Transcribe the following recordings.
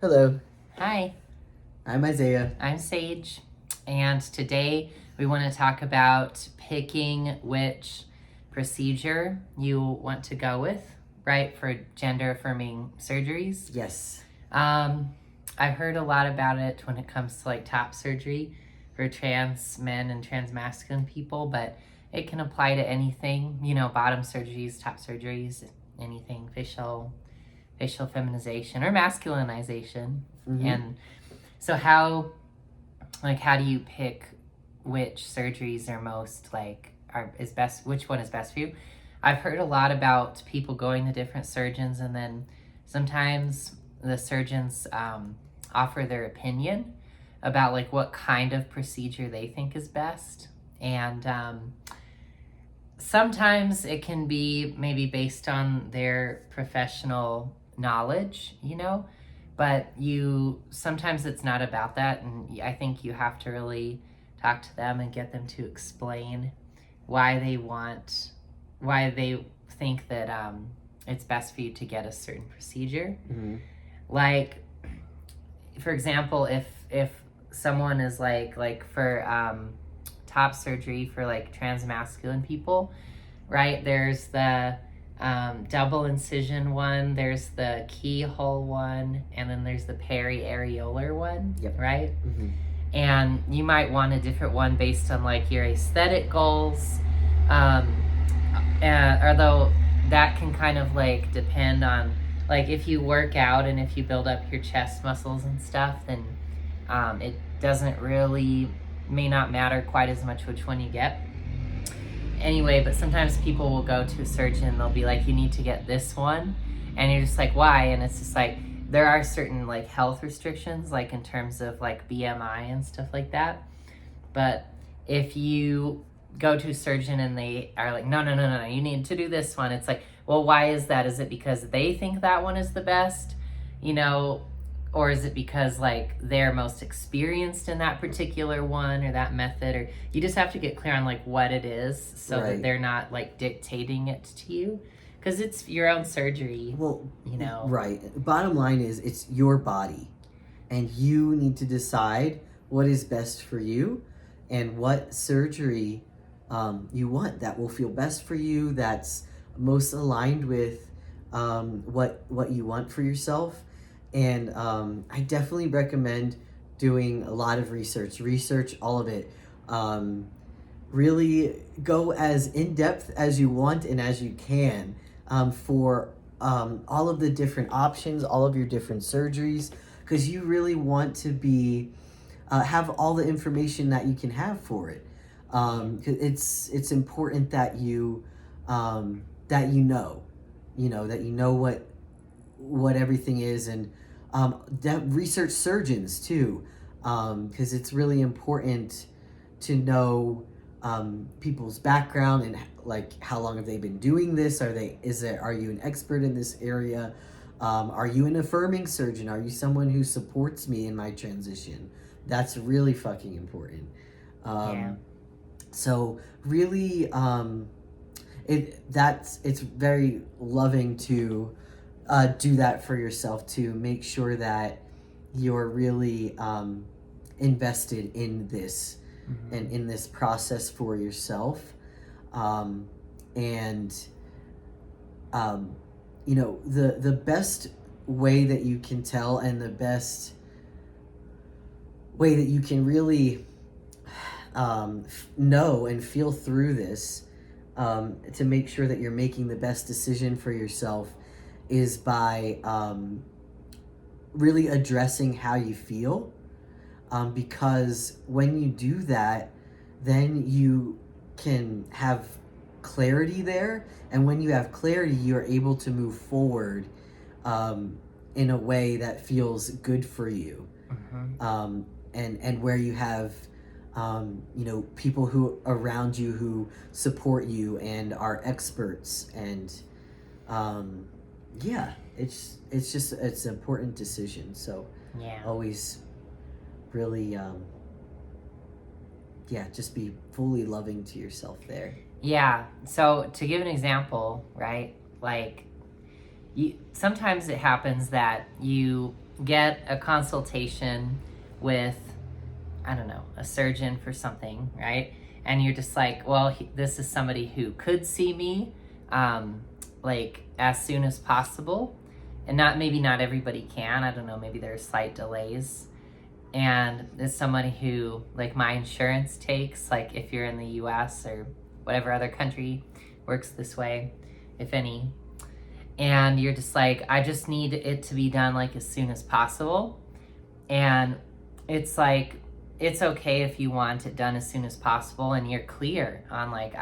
Hello, Hi, I'm Isaiah. I'm Sage, and today we want to talk about picking which procedure you want to go with, right, for gender-affirming surgeries. Yes. I heard a lot about it when it comes to like top surgery for trans men and trans masculine people, but it can apply to anything, bottom surgeries, top surgeries, anything, facial feminization or masculinization. Mm-hmm. And so how do you pick which surgeries are most is best, which one is best for you? I've heard a lot about people going to different surgeons, and then sometimes the surgeons offer their opinion about like what kind of procedure they think is best. And sometimes it can be maybe based on their professional knowledge, but sometimes it's not about that, and I think you have to really talk to them and get them to explain why they think that it's best for you to get a certain procedure. Mm-hmm. Like, for example, if someone is like for top surgery for like trans masculine people, right? There's the double incision one, there's the keyhole one, and then there's the peri-areolar one. Yep. Right? Mm-hmm. And you might want a different one based on like your aesthetic goals. Although that can kind of like depend on like if you work out and if you build up your chest muscles and stuff, then it doesn't really, may not matter quite as much which one you get. Anyway, but sometimes people will go to a surgeon and they'll be like, you need to get this one. And you're just like, why? And it's just like, there are certain like health restrictions, like in terms of like BMI and stuff like that. But if you go to a surgeon and they are like, no, you need to do this one. It's like, well, why is that? Is it because they think that one is the best, or is it because like they're most experienced in that particular one or that method? Or you just have to get clear on like what it is so Right. that they're not like dictating it to you, because it's your own surgery. Well, right. Bottom line is it's your body, and you need to decide what is best for you and what surgery you want that will feel best for you, that's most aligned with what you want for yourself. And I definitely recommend doing a lot of research all of it. Really go as in depth as you want and as you can for all of the different options, all of your different surgeries, because you really want to be have all the information that you can have for it. 'Cause it's important that you that you know what everything is, and research surgeons too, because it's really important to know people's background and like how long have they been doing this. Are you an expert in this area? Are you an affirming surgeon? Are you someone who supports me in my transition? That's really fucking important. Yeah. So really, it's very loving to do that for yourself, to make sure that you're really invested in this and in this process for yourself. And the best way that you can tell, and the best way that you can really know and feel through this, to make sure that you're making the best decision for yourself, is by really addressing how you feel, because when you do that, then you can have clarity there, and when you have clarity, you're able to move forward in a way that feels good for you. And where you have people who around you who support you and are experts, and it's an important decision. So always really just be fully loving to yourself there. Yeah. So to give an example, right? Like, sometimes it happens that you get a consultation with, I don't know, a surgeon for something, right? And you're just like, well, this is somebody who could see me like as soon as possible. And maybe not everybody can. I don't know, maybe there are slight delays. And it's somebody who, like, my insurance takes, like, if you're in the US or whatever other country works this way, if any. And you're just like, I just need it to be done, like, as soon as possible. And it's like, it's okay if you want it done as soon as possible and you're clear on, like,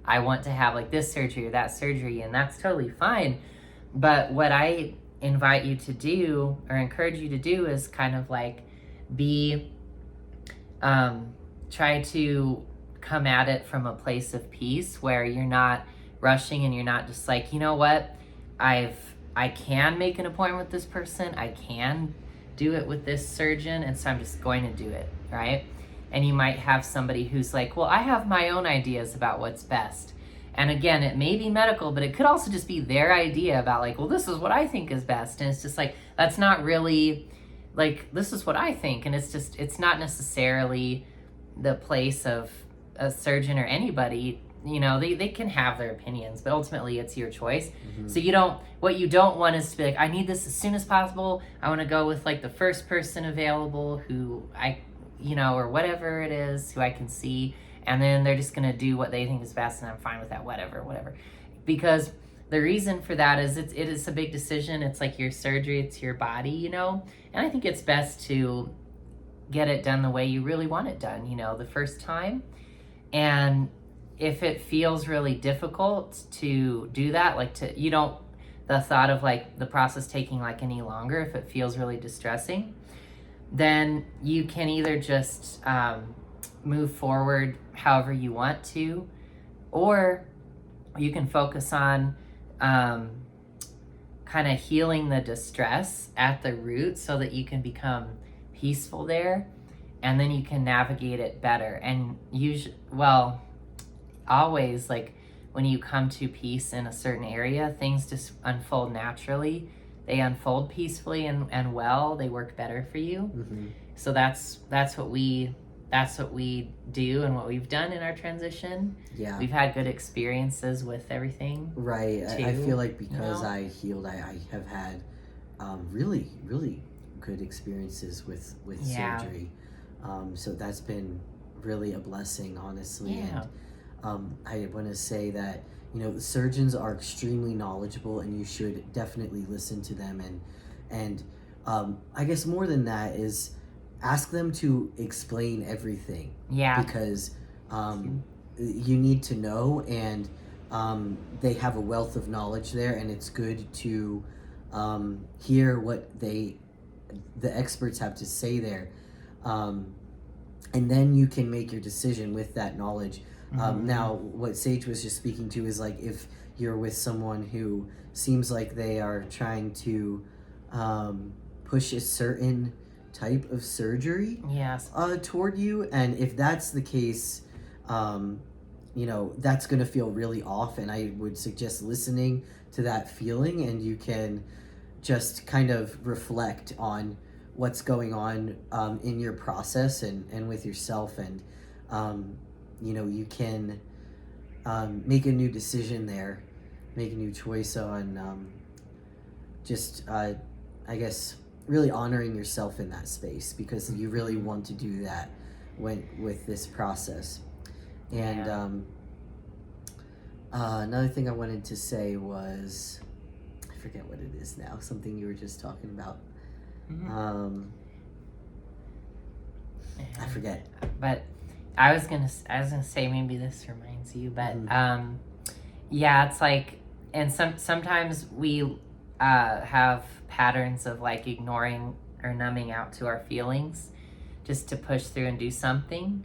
I want to have, like, this surgery or that surgery, and that's totally fine. But what I invite you to do or encourage you to do is kind of like try to come at it from a place of peace where you're not rushing and you're not just like, you know what, I can make an appointment with this person, I can do it with this surgeon, and so I'm just going to do it, right? And you might have somebody who's like, well, I have my own ideas about what's best. And again, it may be medical, but it could also just be their idea about, like, well, this is what I think is best. And it's just like, that's not really, like, this is what I think. And it's just, it's not necessarily the place of a surgeon or anybody. You know, they can have their opinions, but ultimately it's your choice. Mm-hmm. So what you don't want is to be like, I need this as soon as possible. I want to go with, like, the first person available who or whatever it is, who I can see. And then they're just going to do what they think is best, and I'm fine with that, whatever. Because the reason for that is it is a big decision. It's like your surgery, it's your body, And I think it's best to get it done the way you really want it done, the first time. And if it feels really difficult to do that, the thought of, like, the process taking, like, any longer, if it feels really distressing, then you can either just move forward however you want to, or you can focus on kind of healing the distress at the root so that you can become peaceful there, and then you can navigate it better. And always, like, when you come to peace in a certain area, things just unfold naturally. They unfold peacefully and well. They work better for you. Mm-hmm. So that's what we do and what we've done in our transition. Yeah. We've had good experiences with everything. Right. Too, I feel like because I healed, I have had really, really good experiences with surgery. So that's been really a blessing, honestly. Yeah. And I want to say that, the surgeons are extremely knowledgeable, and you should definitely listen to them. And I guess more than that is ask them to explain everything. Yeah. Because you need to know, and they have a wealth of knowledge there, and it's good to hear what the experts have to say there. And then you can make your decision with that knowledge. Now, what Sage was just speaking to is, like, if you're with someone who seems like they are trying to push a certain type of surgery toward you, and if that's the case, that's going to feel really off, and I would suggest listening to that feeling, and you can just kind of reflect on what's going on in your process and with yourself, and you can make a new decision there, make a new choice on I guess really honoring yourself in that space, because you really want to do that with this process. And another thing I wanted to say was, I forget what it is now, something you were just talking about. I forget. But I was gonna say, maybe this reminds you, but it's like, and sometimes we have patterns of, like, ignoring or numbing out to our feelings just to push through and do something.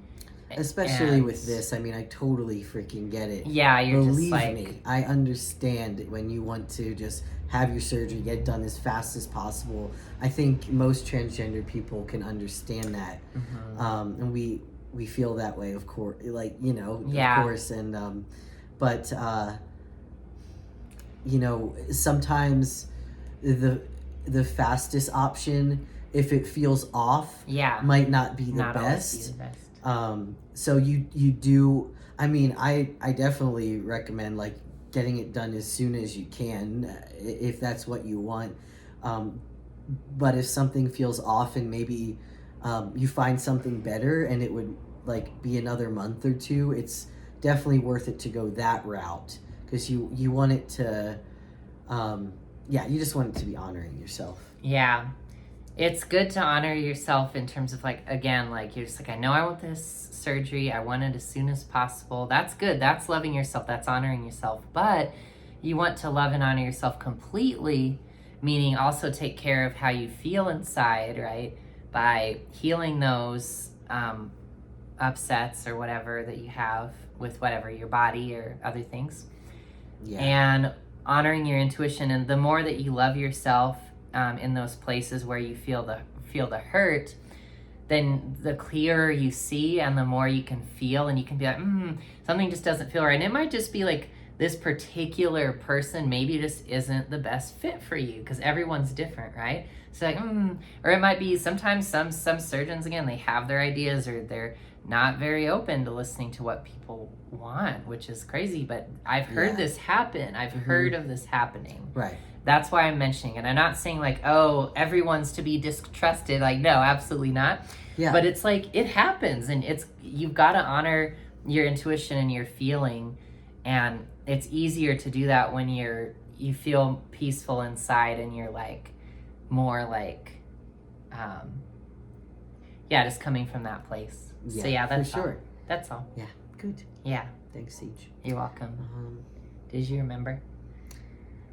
Especially with this, I mean, I totally freaking get it. Yeah, you're Believe just like... me, I understand when you want to just have your surgery, get it done as fast as possible. I think most transgender people can understand that. Mm-hmm. And we feel that way, of course, of course. And, but, sometimes the fastest option, if it feels off, Yeah. might not be the Not always best. be the best. So you do. I mean, I definitely recommend like getting it done as soon as you can, if that's what you want. But if something feels off and maybe you find something better and it would like be another month or two, it's definitely worth it to go that route, because you want it to you just want it to be honoring yourself. Yeah. It's good to honor yourself in terms of like, again, like you're just like, I know I want this surgery. I want it as soon as possible. That's good. That's loving yourself. That's honoring yourself. But you want to love and honor yourself completely, meaning also take care of how you feel inside, right? By healing those upsets or whatever that you have with whatever, your body or other things. Yeah. And honoring your intuition. And the more that you love yourself in those places where you feel the hurt, then the clearer you see and the more you can feel, and you can be like, something just doesn't feel right. And it might just be like this particular person maybe just isn't the best fit for you, because everyone's different, right? So like, or it might be sometimes some surgeons, again, they have their ideas, or they're not very open to listening to what people want, which is crazy. But I've heard this happen. I've heard of this happening. Right. That's why I'm mentioning it. I'm not saying like, oh, everyone's to be distrusted. Like, no, absolutely not. Yeah. But it's like, it happens, and you've got to honor your intuition and your feeling. And it's easier to do that when you feel peaceful inside, and you're like more like, just coming from that place. Yeah, So yeah, that's for sure. all. That's all. Yeah. Good. Yeah. Thanks, Siege. You're welcome. Did you remember?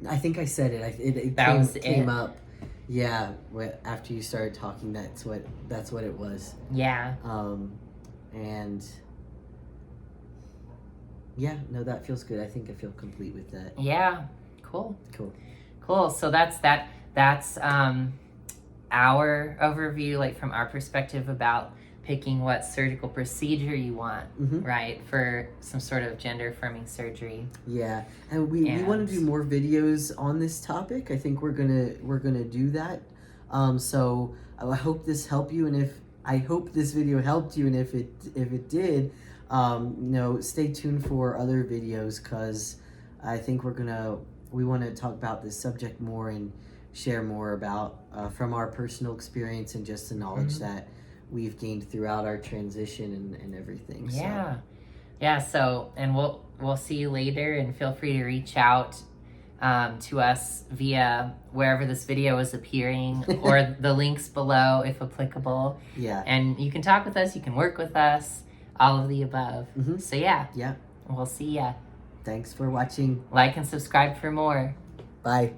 I think I said it. It came up. Yeah, after you started talking, that's what it was. Yeah. And yeah, no, that feels good. I think I feel complete with that. Yeah. Cool. Cool. So that's our overview, like from our perspective, about picking what surgical procedure you want, right, for some sort of gender-affirming surgery. Yeah, and we want to do more videos on this topic. I think we're gonna do that. So I hope this helped you, and I hope this video helped you, and if it did, stay tuned for other videos, because I think we want to talk about this subject more and share more about from our personal experience and just the knowledge that we've gained throughout our transition and everything. So and we'll see you later, and feel free to reach out to us via wherever this video is appearing, or the links below if applicable. Yeah. And you can talk with us, you can work with us, all of the above. So yeah, we'll see ya. Thanks for watching. Like and subscribe for more. Bye.